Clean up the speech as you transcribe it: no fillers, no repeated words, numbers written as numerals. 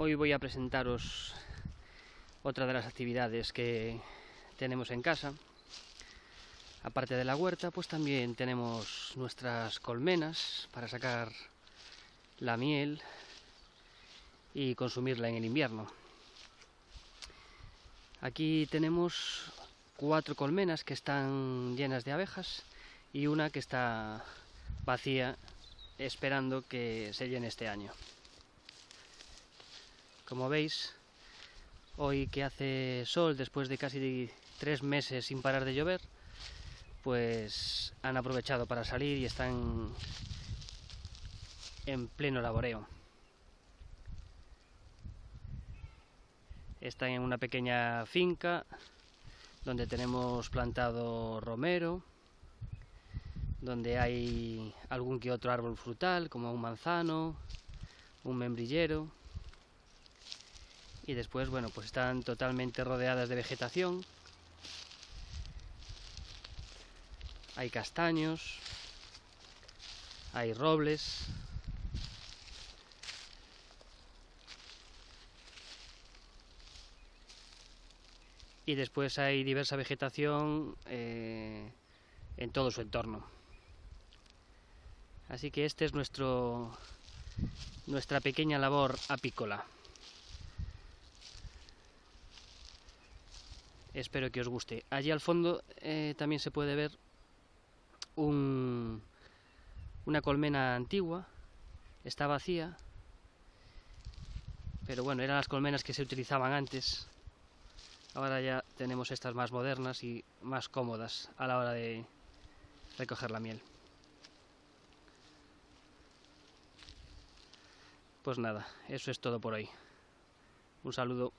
Hoy voy a presentaros otra de las actividades que tenemos en casa. Aparte de la huerta, pues también tenemos nuestras colmenas para sacar la miel y consumirla en el invierno. Aquí tenemos 4 colmenas que están llenas de abejas y una que está vacía esperando que se llene este año. Como veis, hoy que hace sol después de casi 3 meses sin parar de llover, pues han aprovechado para salir y están en pleno laboreo. Están en una pequeña finca donde tenemos plantado romero, donde hay algún que otro árbol frutal como un manzano, un membrillero, y después, bueno, pues están totalmente rodeadas de vegetación. Hay castaños, hay robles, y después hay diversa vegetación en todo su entorno. Así que este es nuestra pequeña labor apícola. Espero que os guste. Allí al fondo también se puede ver una colmena antigua. Está vacía, pero bueno, eran las colmenas que se utilizaban antes. Ahora ya tenemos estas más modernas y más cómodas a la hora de recoger la miel. Pues nada, eso es todo por hoy. Un saludo.